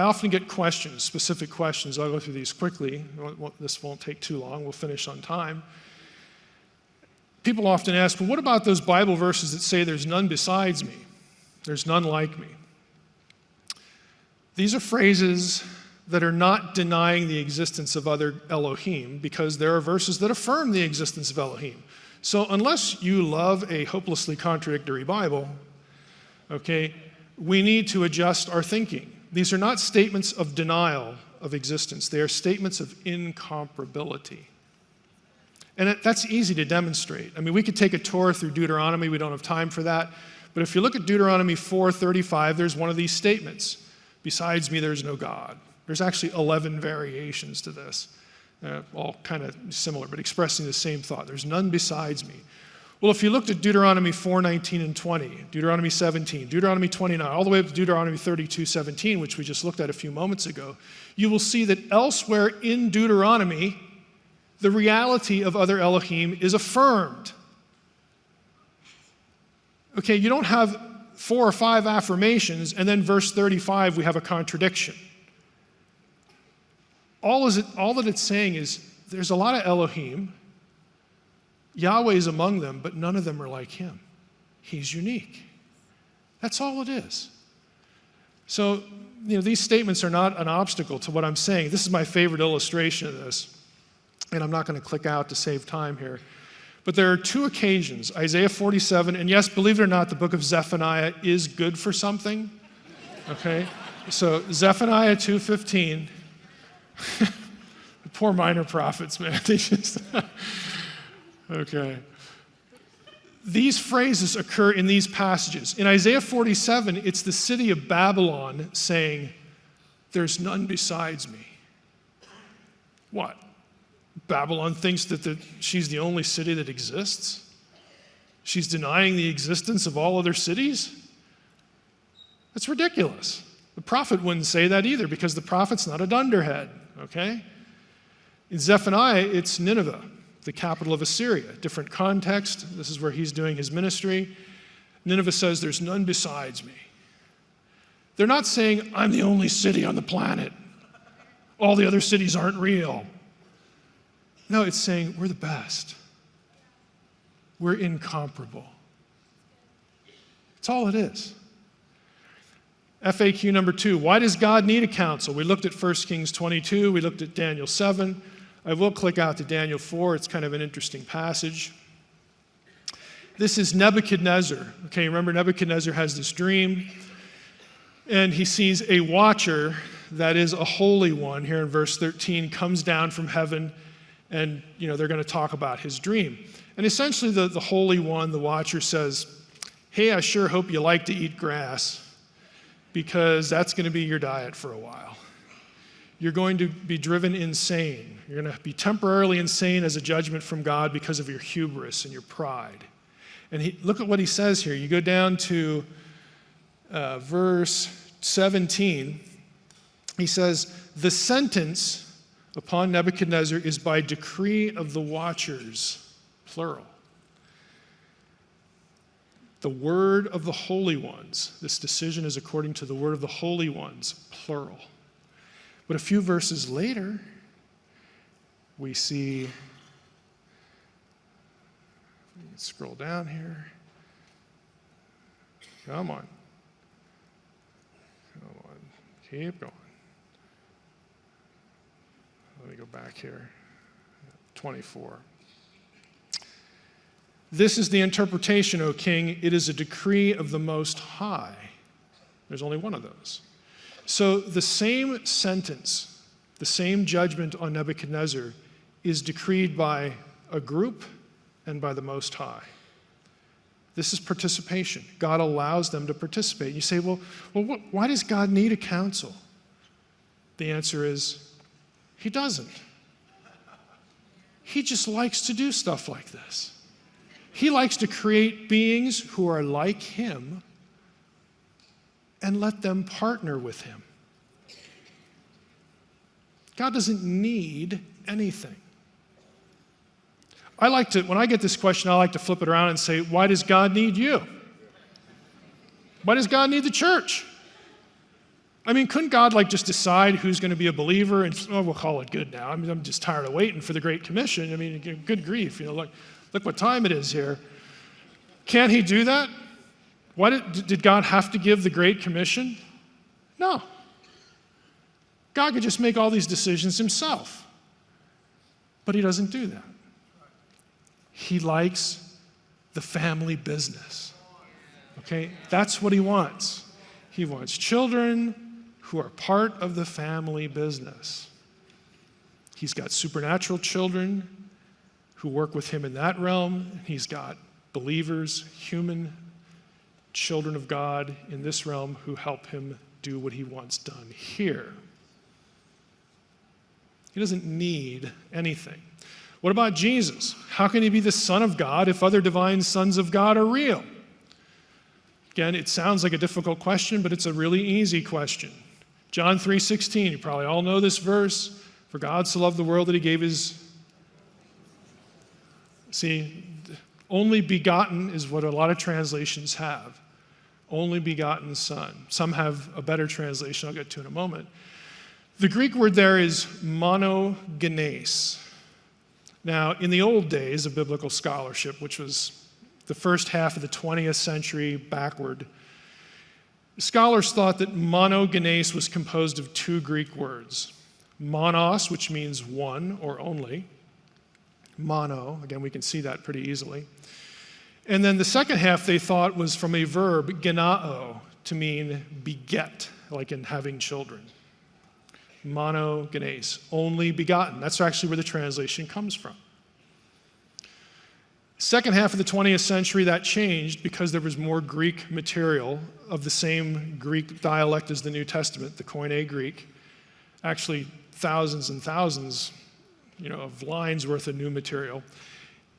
often get questions, specific questions. I'll go through these quickly. This won't take too long. We'll finish on time. People often ask, well, what about those Bible verses that say there's none besides me? There's none like me. These are phrases that are not denying the existence of other Elohim, because there are verses that affirm the existence of Elohim. So unless you love a hopelessly contradictory Bible, okay, we need to adjust our thinking. These are not statements of denial of existence. They are statements of incomparability. And that's easy to demonstrate. I mean, we could take a tour through Deuteronomy. We don't have time for that. But if you look at Deuteronomy 4:35, there's one of these statements. Besides me, there's no God. There's actually 11 variations to this, all kind of similar, but expressing the same thought. There's none besides me. Well, if you looked at Deuteronomy 4:19 and 20, Deuteronomy 17, Deuteronomy 29, all the way up to Deuteronomy 32:17, which we just looked at a few moments ago, you will see that elsewhere in Deuteronomy, the reality of other Elohim is affirmed. Okay, you don't have 4 or 5 affirmations, and then verse 35, we have a contradiction. All that it's saying is there's a lot of Elohim. Yahweh's among them, but none of them are like him. He's unique. That's all it is. So, these statements are not an obstacle to what I'm saying. This is my favorite illustration of this, and I'm not going to click out to save time here. But there are 2 occasions, Isaiah 47, and yes, believe it or not, the book of Zephaniah is good for something. Okay? So Zephaniah 2:15. The poor minor prophets, man. They just... Okay. These phrases occur in these passages. In Isaiah 47, it's the city of Babylon saying, there's none besides me. What? Babylon thinks that she's the only city that exists? She's denying the existence of all other cities? That's ridiculous. The prophet wouldn't say that either, because the prophet's not a dunderhead, okay? In Zephaniah, it's Nineveh, the capital of Assyria. Different context. This is where he's doing his ministry. Nineveh says, there's none besides me. They're not saying, I'm the only city on the planet. All the other cities aren't real. No, it's saying, we're the best. We're incomparable. That's all it is. FAQ number 2, why does God need a council? We looked at 1 Kings 22. We looked at Daniel 7. I will click out to Daniel 4. It's kind of an interesting passage. This is Nebuchadnezzar. Okay, remember Nebuchadnezzar has this dream, and he sees a watcher that is a holy one, here in verse 13, comes down from heaven, and they're going to talk about his dream. And essentially the holy one, the watcher, says, hey, I sure hope you like to eat grass, because that's going to be your diet for a while. You're going to be driven insane. You're going to be temporarily insane as a judgment from God because of your hubris and your pride. And look at what he says here. You go down to verse 17. He says, the sentence upon Nebuchadnezzar is by decree of the watchers, plural. The word of the holy ones. This decision is according to the word of the holy ones, plural. But a few verses later, we see, scroll down here. Come on. Keep going. Let me go back here. 24. This is the interpretation, O king. It is a decree of the Most High. There's only one of those. So the same sentence, the same judgment on Nebuchadnezzar is decreed by a group and by the Most High. This is participation. God allows them to participate. You say, well, why does God need a council? The answer is, he doesn't. He just likes to do stuff like this. He likes to create beings who are like him and let them partner with him. God doesn't need anything. When I get this question, I like to flip it around and say, why does God need you? Why does God need the church? I mean, couldn't God just decide who's going to be a believer and, we'll call it good now. I mean, I'm just tired of waiting for the Great Commission. I mean, good grief, look what time it is here. Can't he do that? Why did God have to give the Great Commission? No. God could just make all these decisions himself. But he doesn't do that. He likes the family business. Okay? That's what he wants. He wants children who are part of the family business. He's got supernatural children who work with him in that realm. He's got believers, human children of God in this realm who help him do what he wants done here. He doesn't need anything. What about Jesus? How can he be the Son of God if other divine sons of God are real? Again, it sounds like a difficult question, but it's a really easy question. John 3:16, you probably all know this verse. For God so loved the world that he gave his... See, only begotten is what a lot of translations have. Only begotten Son. Some have a better translation I'll get to in a moment. The Greek word there is monogenes. Now, in the old days of biblical scholarship, which was the first half of the 20th century backward, scholars thought that monogenes was composed of two Greek words. Monos, which means one or only. Mono, again, we can see that pretty easily. And then the second half they thought was from a verb, genao, to mean beget, like in having children. Monogenes, only begotten. That's actually where the translation comes from. Second half of the 20th century, that changed because there was more Greek material of the same Greek dialect as the New Testament, the Koine Greek. Actually, thousands and thousands, of lines worth of new material.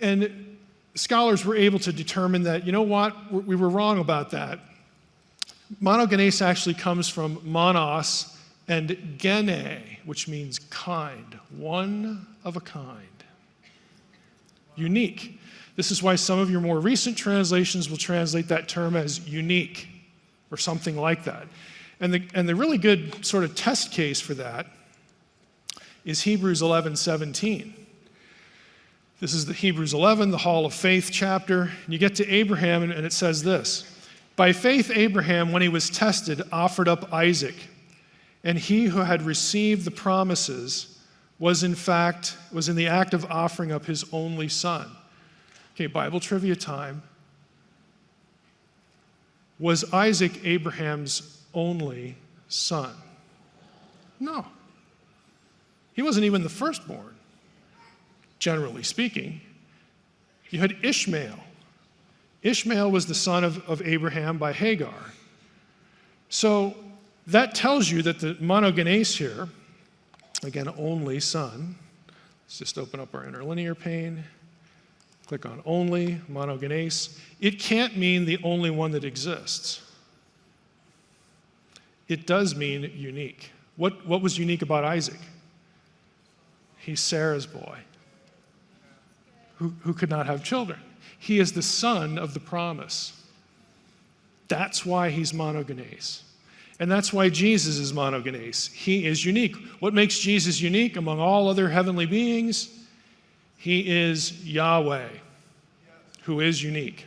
And scholars were able to determine that, we were wrong about that. Monogenes actually comes from monos and gene, which means kind, one of a kind. Unique. This is why some of your more recent translations will translate that term as unique or something like that. And the really good sort of test case for that is Hebrews 11:17. This is the Hebrews 11, the Hall of Faith chapter. And you get to Abraham, and it says this: By faith Abraham, when he was tested, offered up Isaac. And he who had received the promises was in the act of offering up his only son. Okay, Bible trivia time. Was Isaac Abraham's only son? No. He wasn't even the firstborn, generally speaking. You had Ishmael. Ishmael was the son of Abraham by Hagar. So that tells you that the monogenes here, again, only son. Let's just open up our interlinear pane. Click on only, monogenes. It can't mean the only one that exists. It does mean unique. What was unique about Isaac? He's Sarah's boy, who could not have children. He is the son of the promise. That's why he's monogenes. And that's why Jesus is monogenes. He is unique. What makes Jesus unique among all other heavenly beings? He is Yahweh, who is unique.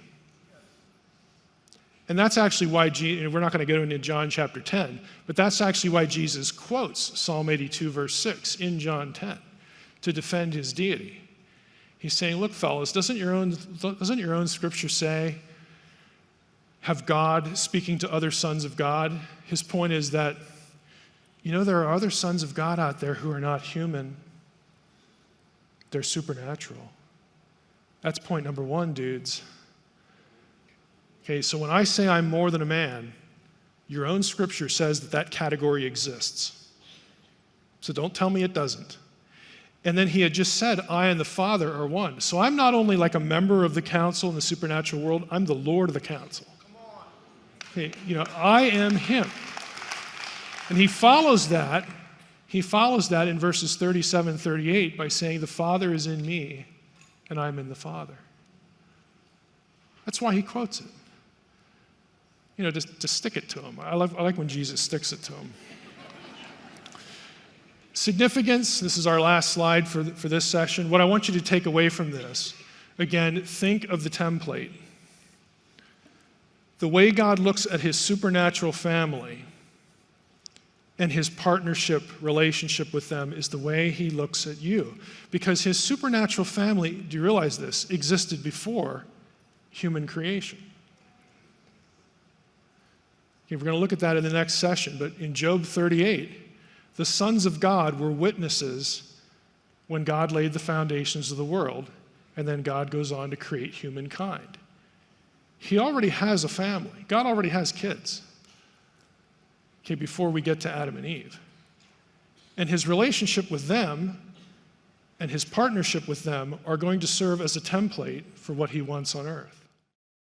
And that's actually why, we're not going to go into John chapter 10, but that's actually why Jesus quotes Psalm 82, verse 6 in John 10 to defend his deity. He's saying, look, fellas, doesn't your own scripture say, have God speaking to other sons of God? His point is that, there are other sons of God out there who are not human. They're supernatural. That's point number one, dudes. Okay, so when I say I'm more than a man, your own scripture says that category exists. So don't tell me it doesn't. And then he had just said, I and the Father are one. So I'm not only like a member of the council in the supernatural world, I'm the Lord of the council. Okay, I am him. And he follows that in verses 37, 38 by saying, the Father is in me and I'm in the Father. That's why he quotes it. just stick it to them. I like when Jesus sticks it to them. Significance, this is our last slide for this session. What I want you to take away from this, again, think of the template. The way God looks at his supernatural family and his partnership relationship with them is the way he looks at you. Because his supernatural family, do you realize this, existed before human creation. Okay, we're going to look at that in the next session, but in Job 38, the sons of God were witnesses when God laid the foundations of the world, and then God goes on to create humankind. He already has a family. God already has kids. Okay, before we get to Adam and Eve. And his relationship with them and his partnership with them are going to serve as a template for what he wants on earth.